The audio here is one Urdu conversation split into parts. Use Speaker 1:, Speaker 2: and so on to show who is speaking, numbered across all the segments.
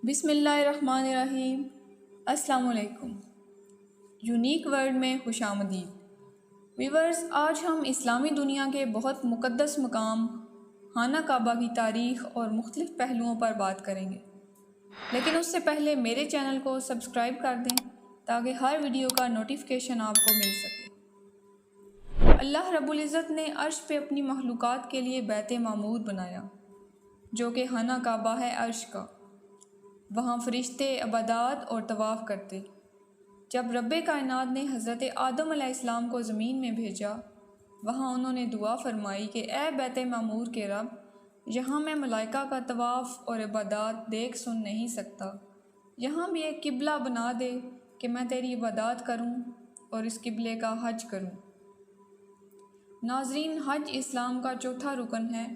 Speaker 1: بسم اللہ الرحمن الرحیم۔ السلام علیکم۔ یونیک ورلڈ میں خوش آمدید ویورز، آج ہم اسلامی دنیا کے بہت مقدس مقام خانہ کعبہ کی تاریخ اور مختلف پہلوؤں پر بات کریں گے، لیکن اس سے پہلے میرے چینل کو سبسکرائب کر دیں تاکہ ہر ویڈیو کا نوٹیفیکیشن آپ کو مل سکے۔ اللہ رب العزت نے عرش پہ اپنی مخلوقات کے لیے بیت معمور بنایا، جو کہ خانہ کعبہ ہے عرش کا۔ وہاں فرشتے عبادات اور طواف کرتے۔ جب رب کائنات نے حضرت آدم علیہ السلام کو زمین میں بھیجا، وہاں انہوں نے دعا فرمائی کہ اے بیت معمور کے رب، یہاں میں ملائکہ کا طواف اور عبادات دیکھ سن نہیں سکتا، یہاں بھی ایک قبلہ بنا دے کہ میں تیری عبادات کروں اور اس قبلے کا حج کروں۔ ناظرین، حج اسلام کا چوتھا رکن ہے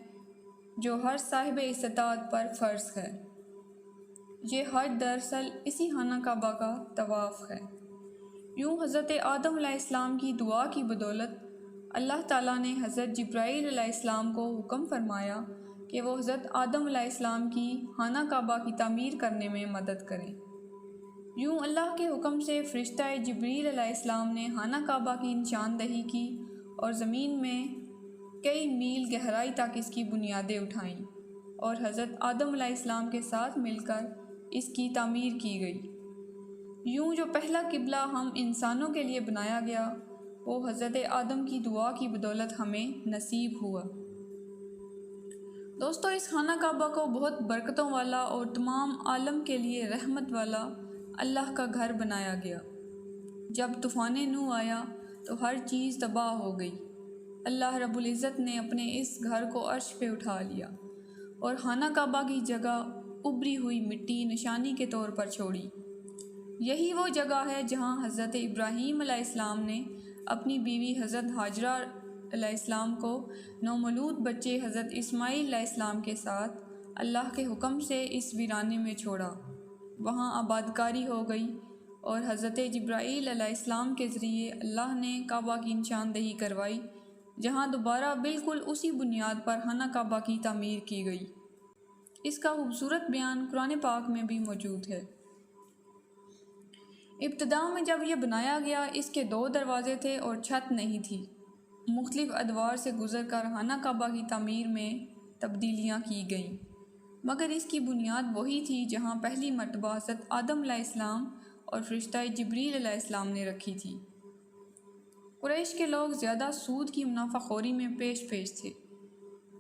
Speaker 1: جو ہر صاحب استطاعت پر فرض ہے۔ یہ حج دراصل اسی خانہ کعبہ کا طواف ہے۔ یوں حضرت آدم علیہ السلام کی دعا کی بدولت اللہ تعالیٰ نے حضرت جبرائیل علیہ السلام کو حکم فرمایا کہ وہ حضرت آدم علیہ السلام کی خانہ کعبہ کی تعمیر کرنے میں مدد کریں۔ یوں اللہ کے حکم سے فرشتہ جبریل علیہ السلام نے خانہ کعبہ کی نشاندہی کی اور زمین میں کئی میل گہرائی تک اس کی بنیادیں اٹھائیں، اور حضرت آدم علیہ السلام کے ساتھ مل کر اس کی تعمیر کی گئی۔ یوں جو پہلا قبلہ ہم انسانوں کے لیے بنایا گیا، وہ حضرت آدم کی دعا کی بدولت ہمیں نصیب ہوا۔ دوستو، اس خانہ کعبہ کو بہت برکتوں والا اور تمام عالم کے لیے رحمت والا اللہ کا گھر بنایا گیا۔ جب طوفان نوح آیا تو ہر چیز تباہ ہو گئی۔ اللہ رب العزت نے اپنے اس گھر کو عرش پہ اٹھا لیا اور خانہ کعبہ کی جگہ ابری ہوئی مٹی نشانی کے طور پر چھوڑی۔ یہی وہ جگہ ہے جہاں حضرت ابراہیم علیہ السلام نے اپنی بیوی حضرت ہاجرہ علیہ السلام کو نومولود بچے حضرت اسماعیل علیہ السلام کے ساتھ اللہ کے حکم سے اس ویرانے میں چھوڑا۔ وہاں آبادکاری ہو گئی اور حضرت جبرائیل علیہ السلام کے ذریعے اللہ نے کعبہ کی نشاندہی کروائی، جہاں دوبارہ بالکل اسی بنیاد پر خانہ کعبہ کی تعمیر کی گئی۔ اس کا خوبصورت بیان قرآن پاک میں بھی موجود ہے۔ ابتدا میں جب یہ بنایا گیا، اس کے 2 دروازے تھے اور چھت نہیں تھی۔ مختلف ادوار سے گزر کر خانہ کعبہ کی تعمیر میں تبدیلیاں کی گئیں، مگر اس کی بنیاد وہی تھی جہاں پہلی مرتبہ حضرت آدم علیہ السلام اور فرشتہ جبریل علیہ السلام نے رکھی تھی۔ قریش کے لوگ زیادہ سود کی منافع خوری میں پیش تھے،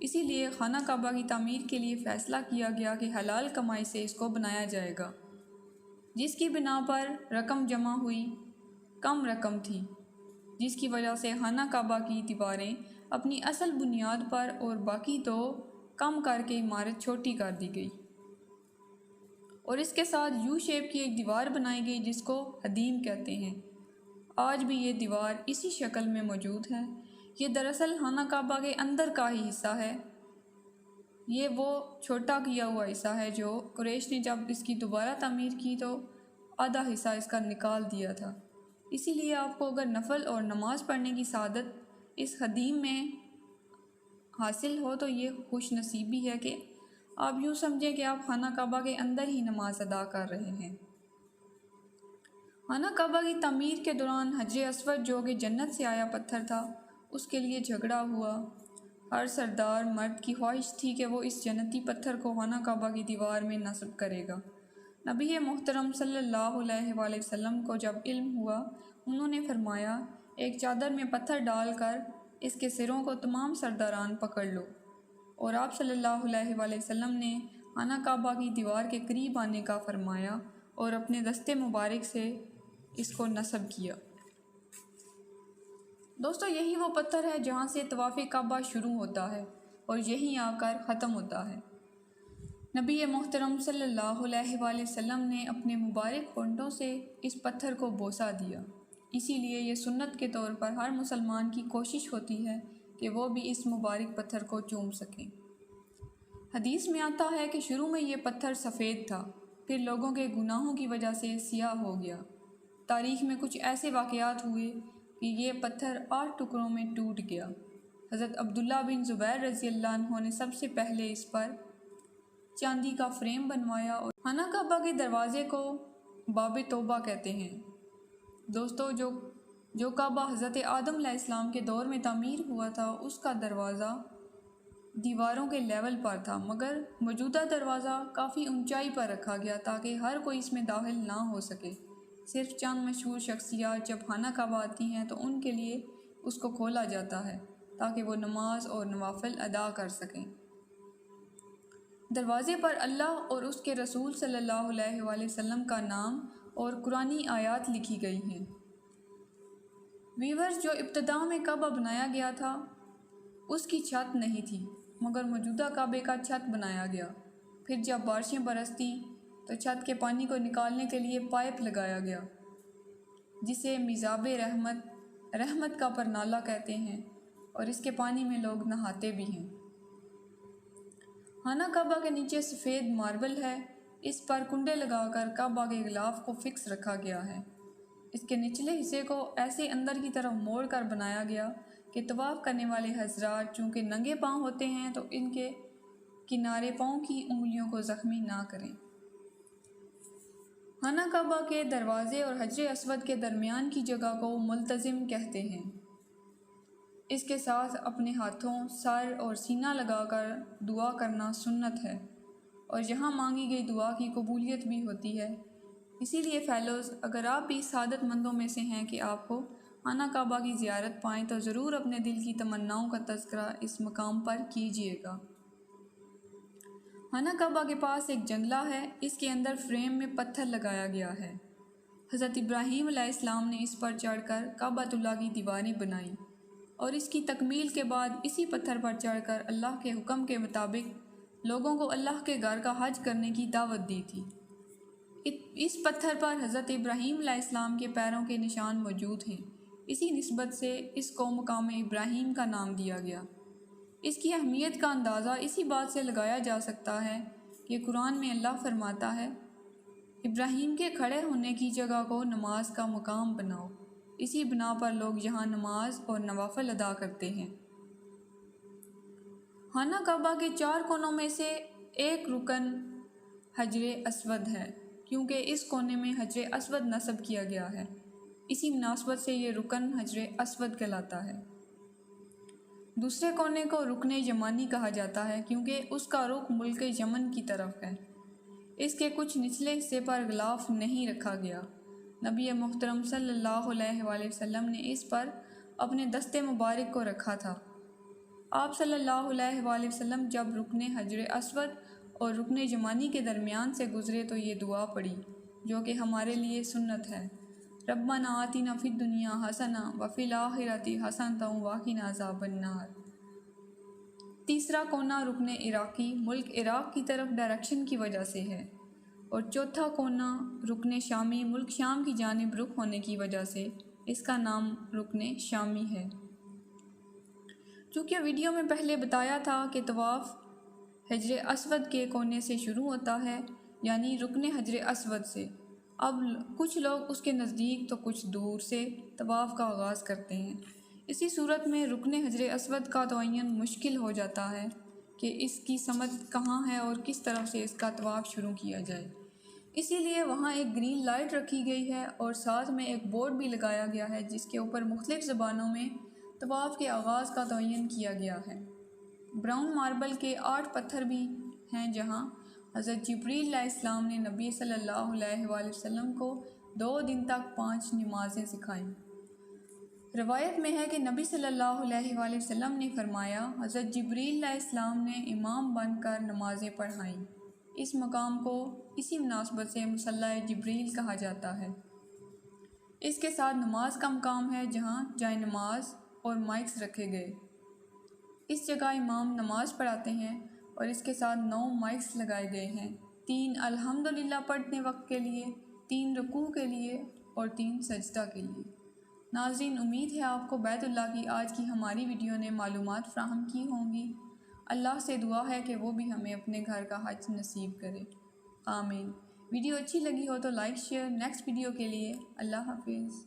Speaker 1: اسی لیے خانہ کعبہ کی تعمیر کے لیے فیصلہ کیا گیا کہ حلال کمائی سے اس کو بنایا جائے گا، جس کی بنا پر رقم جمع ہوئی کم رقم تھی، جس کی وجہ سے خانہ کعبہ کی دیواریں اپنی اصل بنیاد پر اور باقی تو کم کر کے عمارت چھوٹی کر دی گئی، اور اس کے ساتھ یو شیپ کی ایک دیوار بنائی گئی جس کو حدیم کہتے ہیں۔ آج بھی یہ دیوار اسی شکل میں موجود ہے۔ یہ دراصل خانہ کعبہ کے اندر کا ہی حصہ ہے۔ یہ وہ چھوٹا کیا ہوا حصہ ہے جو قریش نے جب اس کی دوبارہ تعمیر کی تو آدھا حصہ اس کا نکال دیا تھا۔ اسی لیے آپ کو اگر نفل اور نماز پڑھنے کی سعادت اس حدیم میں حاصل ہو تو یہ خوش نصیبی ہے کہ آپ یوں سمجھیں کہ آپ خانہ کعبہ کے اندر ہی نماز ادا کر رہے ہیں۔ خانہ کعبہ کی تعمیر کے دوران حجر اسود، جو کہ جنت سے آیا پتھر تھا، اس کے لیے جھگڑا ہوا۔ ہر سردار مرد کی خواہش تھی کہ وہ اس جنتی پتھر کو خانہ کعبہ کی دیوار میں نصب کرے گا۔ نبی محترم صلی اللہ علیہ وآلہ وسلم کو جب علم ہوا، انہوں نے فرمایا، ایک چادر میں پتھر ڈال کر اس کے سروں کو تمام سرداران پکڑ لو، اور آپ صلی اللہ علیہ وآلہ وسلم نے خانہ کعبہ کی دیوار کے قریب آنے کا فرمایا اور اپنے دستے مبارک سے اس کو نصب کیا۔ دوستو، یہی وہ پتھر ہے جہاں سے طواف کعبہ شروع ہوتا ہے اور یہیں آ کر ختم ہوتا ہے۔ نبی محترم صلی اللہ علیہ وآلہ وسلم نے اپنے مبارک ہونٹوں سے اس پتھر کو بوسہ دیا۔ اسی لیے یہ سنت کے طور پر ہر مسلمان کی کوشش ہوتی ہے کہ وہ بھی اس مبارک پتھر کو چوم سکیں۔ حدیث میں آتا ہے کہ شروع میں یہ پتھر سفید تھا، پھر لوگوں کے گناہوں کی وجہ سے سیاہ ہو گیا۔ تاریخ میں کچھ ایسے واقعات ہوئے کہ یہ پتھر 8 ٹکڑوں میں ٹوٹ گیا۔ حضرت عبداللہ بن زبیر رضی اللہ عنہ نے سب سے پہلے اس پر چاندی کا فریم بنوایا اور خانہ کعبہ کے دروازے کو باب توبہ کہتے ہیں۔ دوستو، جو کعبہ حضرت آدم علیہ السلام کے دور میں تعمیر ہوا تھا اس کا دروازہ دیواروں کے لیول پر تھا، مگر موجودہ دروازہ کافی اونچائی پر رکھا گیا تاکہ ہر کوئی اس میں داخل نہ ہو سکے۔ صرف چند مشہور شخصیات جب خانہ کعبہ آتی ہیں تو ان کے لیے اس کو کھولا جاتا ہے تاکہ وہ نماز اور نوافل ادا کر سکیں۔ دروازے پر اللہ اور اس کے رسول صلی اللہ علیہ وآلہ وسلم کا نام اور قرآنی آیات لکھی گئی ہیں۔ ویورز، جو ابتدا میں کعبہ بنایا گیا تھا اس کی چھت نہیں تھی، مگر موجودہ کعبے کا چھت بنایا گیا۔ پھر جب بارشیں برستیں تو چھت کے پانی کو نکالنے کے لیے پائپ لگایا گیا، جسے میزاب رحمت کا پرنالہ کہتے ہیں، اور اس کے پانی میں لوگ نہاتے بھی ہیں۔ خانہ کعبہ کے نیچے سفید ماربل ہے، اس پر کنڈے لگا کر کعبہ کے غلاف کو فکس رکھا گیا ہے۔ اس کے نچلے حصے کو ایسے اندر کی طرف موڑ کر بنایا گیا کہ طواف کرنے والے حضرات چونکہ ننگے پاؤں ہوتے ہیں تو ان کے کنارے پاؤں کی انگلیوں کو زخمی نہ کریں۔ خانہ کعبہ کے دروازے اور حجر اسود کے درمیان کی جگہ کو ملتزم کہتے ہیں۔ اس کے ساتھ اپنے ہاتھوں، سر اور سینہ لگا کر دعا کرنا سنت ہے، اور یہاں مانگی گئی دعا کی قبولیت بھی ہوتی ہے۔ اسی لیے فیلوز، اگر آپ بھی سعادت مندوں میں سے ہیں کہ آپ کو خانہ کعبہ کی زیارت پائیں تو ضرور اپنے دل کی تمناؤں کا تذکرہ اس مقام پر کیجیے گا۔ خانہ کعبہ کے پاس ایک جنگلہ ہے، اس کے اندر فریم میں پتھر لگایا گیا ہے۔ حضرت ابراہیم علیہ السلام نے اس پر چڑھ کر کعبۃ اللہ کی دیواریں بنائیں اور اس کی تکمیل کے بعد اسی پتھر پر چڑھ کر اللہ کے حکم کے مطابق لوگوں کو اللہ کے گھر کا حج کرنے کی دعوت دی تھی۔ اس پتھر پر حضرت ابراہیم علیہ السلام کے پیروں کے نشان موجود ہیں، اسی نسبت سے اس کو مقام ابراہیم کا نام دیا گیا۔ اس کی اہمیت کا اندازہ اسی بات سے لگایا جا سکتا ہے کہ قرآن میں اللہ فرماتا ہے، ابراہیم کے کھڑے ہونے کی جگہ کو نماز کا مقام بناؤ۔ اسی بنا پر لوگ یہاں نماز اور نوافل ادا کرتے ہیں۔ خانہ کعبہ کے 4 کونوں میں سے ایک رکن حجر اسود ہے، کیونکہ اس کونے میں حجر اسود نصب کیا گیا ہے، اسی مناسبت سے یہ رکن حجر اسود کہلاتا ہے۔ دوسرے کونے کو رکن یمانی کہا جاتا ہے کیونکہ اس کا رخ ملک یمن کی طرف ہے۔ اس کے کچھ نچلے حصے پر غلاف نہیں رکھا گیا۔ نبی محترم صلی اللہ علیہ وآلہ وسلم نے اس پر اپنے دست مبارک کو رکھا تھا۔ آپ صلی اللہ علیہ وآلہ وسلم جب رکن حجر اسود اور رکن یمانی کے درمیان سے گزرے تو یہ دعا پڑھی، جو کہ ہمارے لیے سنت ہے: ربنا آتنا فی الدنیا حسنہ وفی الآخرۃ حسنۃ وقنا عذاب النار۔ تیسرا کونا رکن عراقی، ملک عراق کی طرف ڈائریکشن کی وجہ سے ہے، اور چوتھا کونا رکن شامی، ملک شام کی جانب رخ ہونے کی وجہ سے اس کا نام رکن شامی ہے۔ چونکہ ویڈیو میں پہلے بتایا تھا کہ طواف حجر اسود کے کونے سے شروع ہوتا ہے، یعنی رکن حجر اسود سے، اب کچھ لوگ اس کے نزدیک تو کچھ دور سے طواف کا آغاز کرتے ہیں۔ اسی صورت میں رکن حجر اسود کا تعین مشکل ہو جاتا ہے کہ اس کی سمت کہاں ہے اور کس طرف سے اس کا طواف شروع کیا جائے۔ اسی لیے وہاں ایک گرین لائٹ رکھی گئی ہے اور ساتھ میں ایک بورڈ بھی لگایا گیا ہے جس کے اوپر مختلف زبانوں میں طواف کے آغاز کا تعین کیا گیا ہے۔ براؤن ماربل کے 8 پتھر بھی ہیں جہاں حضرت جبریل علیہ السلام نے نبی صلی اللہ علیہ وآلہ وسلم کو 2 دن تک 5 نمازیں سکھائیں۔ روایت میں ہے کہ نبی صلی اللہ علیہ وآلہ وسلم نے فرمایا، حضرت جبریل علیہ السلام نے امام بن کر نمازیں پڑھائیں۔ اس مقام کو اسی مناسبت سے مصلی جبریل کہا جاتا ہے۔ اس کے ساتھ نماز کا مقام ہے جہاں جائے نماز اور مائکس رکھے گئے۔ اس جگہ امام نماز پڑھاتے ہیں اور اس کے ساتھ 9 مائکس لگائے گئے ہیں، 3 الحمدللہ پڑھنے وقت کے لیے، 3 رکوع کے لیے اور 3 سجدہ کے لیے۔ ناظرین، امید ہے آپ کو بیت اللہ کی آج کی ہماری ویڈیو نے معلومات فراہم کی ہوں گی۔ اللہ سے دعا ہے کہ وہ بھی ہمیں اپنے گھر کا حج نصیب کرے، آمین۔ ویڈیو اچھی لگی ہو تو لائک شیئر۔ نیکسٹ ویڈیو کے لیے اللہ حافظ۔